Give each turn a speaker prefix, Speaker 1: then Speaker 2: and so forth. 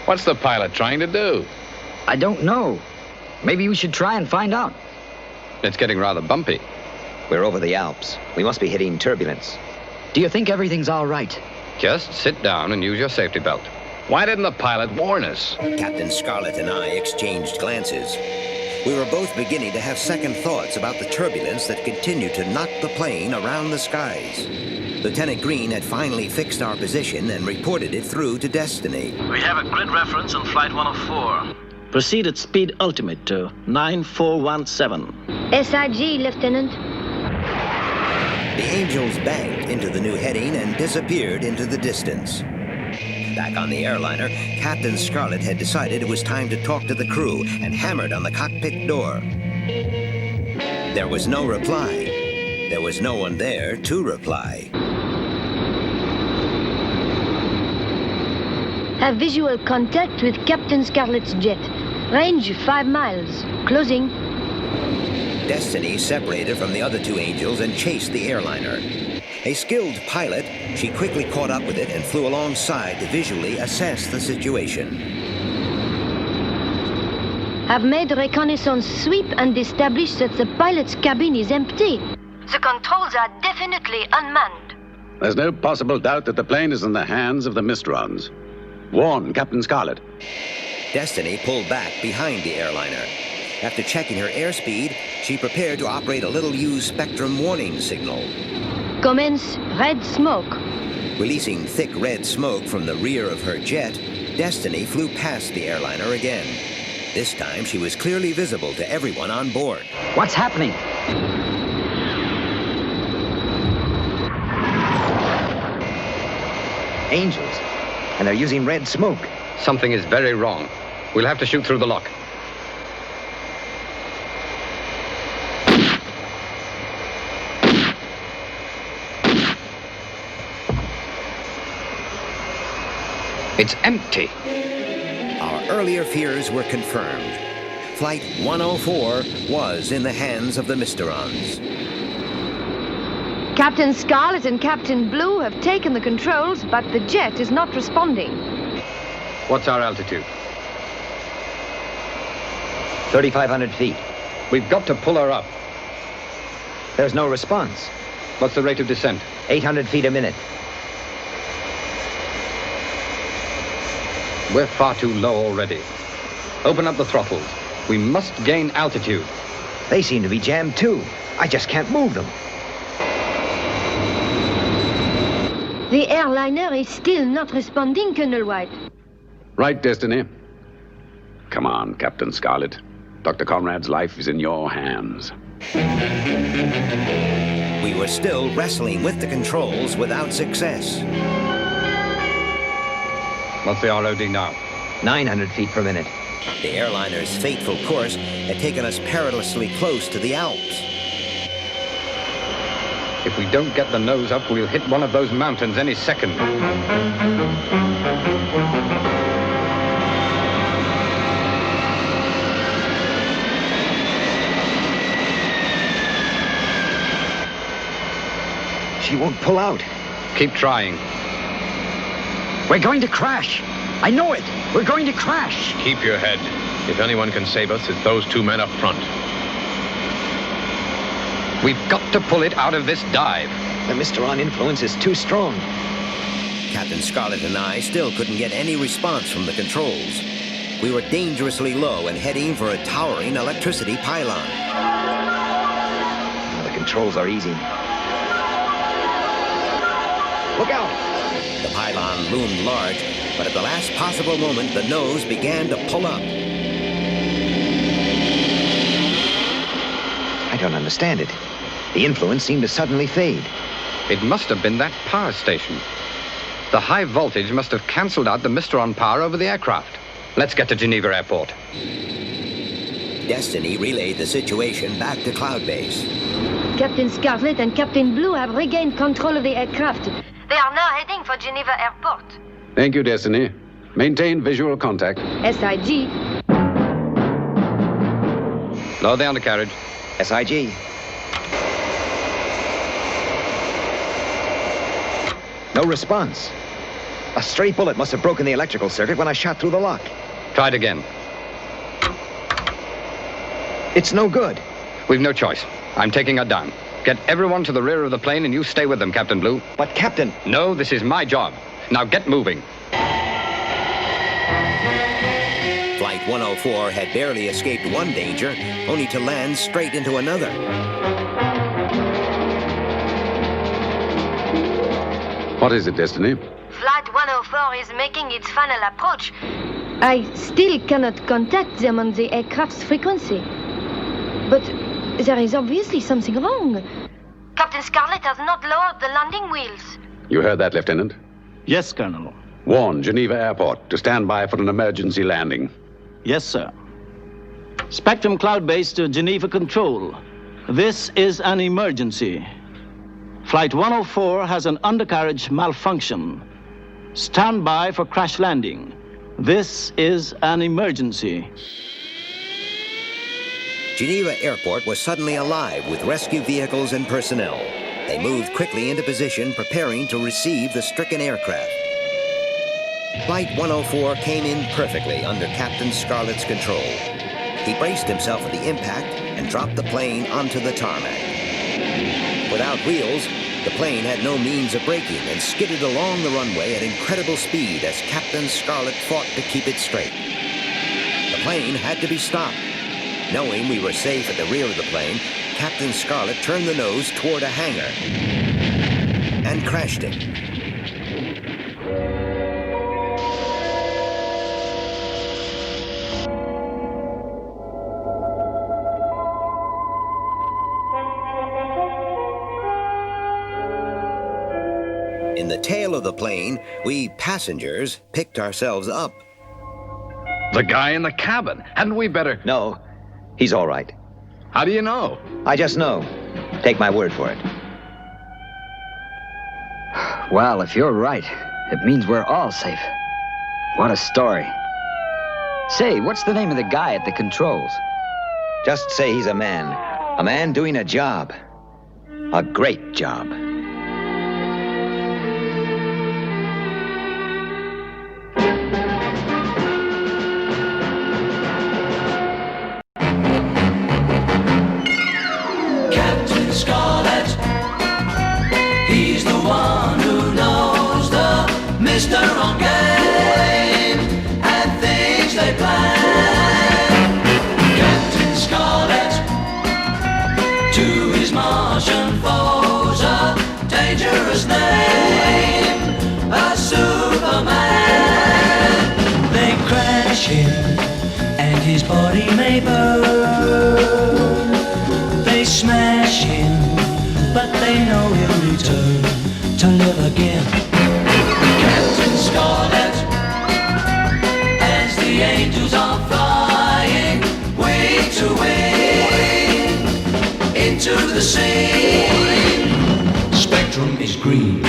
Speaker 1: What's the pilot trying to do?
Speaker 2: I don't know. Maybe we should try and find out.
Speaker 1: It's getting rather bumpy.
Speaker 3: We're over the Alps. We must be hitting turbulence.
Speaker 2: Do you think everything's all right?
Speaker 1: Just sit down and use your safety belt. Why didn't the pilot warn us?
Speaker 4: Captain Scarlet and I exchanged glances. We were both beginning to have second thoughts about the turbulence that continued to knock the plane around the skies. Lieutenant Green had finally fixed our position and reported it through to Destiny.
Speaker 5: We have a grid reference on Flight 104.
Speaker 6: Proceed at speed ultimate to 9417.
Speaker 7: SIG, Lieutenant.
Speaker 4: The Angels banked into the new heading and disappeared into the distance. Back on the airliner, Captain Scarlet had decided it was time to talk to the crew and hammered on the cockpit door. There was no reply. There was no one there to reply.
Speaker 7: Have visual contact with Captain Scarlet's jet. Range 5 miles. Closing.
Speaker 4: Destiny separated from the other two Angels and chased the airliner. A skilled pilot, she quickly caught up with it and flew alongside to visually assess the situation.
Speaker 7: Have made a reconnaissance sweep and established that the pilot's cabin is empty. The controls are definitely unmanned.
Speaker 8: There's no possible doubt that the plane is in the hands of the Mysterons. Warn Captain Scarlet.
Speaker 4: Destiny pulled back behind the airliner. After checking her airspeed, she prepared to operate a little used spectrum warning signal.
Speaker 7: Commence red smoke.
Speaker 4: Releasing thick red smoke from the rear of her jet, Destiny flew past the airliner again. This time, she was clearly visible to everyone on board.
Speaker 2: What's happening?
Speaker 3: Angels. And they're using red smoke.
Speaker 1: Something is very wrong. We'll have to shoot through the lock. It's empty.
Speaker 4: Our earlier fears were confirmed. Flight 104 was in the hands of the Mysterons.
Speaker 7: Captain Scarlet and Captain Blue have taken the controls, but the jet is not responding.
Speaker 1: What's our altitude?
Speaker 3: 3,500 feet.
Speaker 1: We've got to pull her up.
Speaker 3: There's no response.
Speaker 1: What's the rate of descent?
Speaker 3: 800 feet a minute.
Speaker 1: We're far too low already. Open up the throttles. We must gain altitude.
Speaker 3: They seem to be jammed too. I just can't move them.
Speaker 7: The airliner is still not responding, Colonel White.
Speaker 8: Right, Destiny. Come on, Captain Scarlet. Dr. Conrad's life is in your hands.
Speaker 4: We were still wrestling with the controls without success.
Speaker 1: What's the ROD now?
Speaker 3: 900 feet per minute.
Speaker 4: The airliner's fateful course had taken us perilously close to the Alps.
Speaker 1: If we don't get the nose up, we'll hit one of those mountains any second.
Speaker 3: She won't pull out.
Speaker 1: Keep trying.
Speaker 2: We're going to crash. I know it. We're going to crash.
Speaker 9: Keep your head. If anyone can save us, it's those two men up front.
Speaker 1: We've got to pull it out of this dive.
Speaker 3: The Mysteron influence is too strong.
Speaker 4: Captain Scarlet and I still couldn't get any response from the controls. We were dangerously low and heading for a towering electricity pylon.
Speaker 3: The controls are easy. Look out!
Speaker 4: The pylon loomed large, but at the last possible moment, the nose began to pull up.
Speaker 3: I don't understand it. The influence seemed to suddenly fade.
Speaker 1: It must have been that power station. The high voltage must have cancelled out the Mysteron power over the aircraft. Let's get to Geneva Airport.
Speaker 4: Destiny relayed the situation back to Cloud Base.
Speaker 7: Captain Scarlet and Captain Blue have regained control of the aircraft. They are now heading for Geneva Airport.
Speaker 8: Thank you, Destiny. Maintain visual contact.
Speaker 7: SIG.
Speaker 1: Lower the undercarriage.
Speaker 3: SIG. No response. A stray bullet must have broken the electrical circuit when I shot through the lock.
Speaker 1: Try it again.
Speaker 3: It's no good.
Speaker 1: We've no choice. I'm taking her down. Get everyone to the rear of the plane and you stay with them, Captain Blue.
Speaker 3: But, Captain...
Speaker 1: No, this is my job. Now get moving.
Speaker 4: Flight 104 had barely escaped one danger, only to land straight into another.
Speaker 8: What is it, Destiny?
Speaker 7: Flight 104 is making its final approach. I still cannot contact them on the aircraft's frequency. But there is obviously something wrong. Captain Scarlet has not lowered the landing wheels.
Speaker 8: You heard that, Lieutenant?
Speaker 6: Yes, Colonel.
Speaker 8: Warn Geneva Airport to stand by for an emergency landing.
Speaker 6: Yes, sir. Spectrum Cloud Base to Geneva Control. This is an emergency. Flight 104 has an undercarriage malfunction. Stand by for crash landing. This is an emergency.
Speaker 4: Geneva Airport was suddenly alive with rescue vehicles and personnel. They moved quickly into position, preparing to receive the stricken aircraft. Flight 104 came in perfectly under Captain Scarlet's control. He braced himself for the impact and dropped the plane onto the tarmac. Without wheels, the plane had no means of braking and skidded along the runway at incredible speed as Captain Scarlet fought to keep it straight. The plane had to be stopped. Knowing we were safe at the rear of the plane, Captain Scarlet turned the nose toward a hangar and crashed it. In the tail of the plane, we passengers picked ourselves up.
Speaker 9: The guy in the cabin. Hadn't we better...
Speaker 3: No, he's all right.
Speaker 9: How do you know?
Speaker 3: I just know. Take my word for it.
Speaker 2: Well, if you're right, it means we're all safe. What a story. Say, what's the name of the guy at the controls?
Speaker 3: Just say he's a man. A man doing a job. A great job.
Speaker 10: Captain Scarlet, he's the one who knows the Mysteron game and things they plan. Captain Scarlet, to his Martian foes, a dangerous name, a Superman. They crash him and his body may burn. They smash him, but they know he'll return to live again. Captain Scarlet, as the angels are flying, wing to wing, into the sea. Spectrum is green.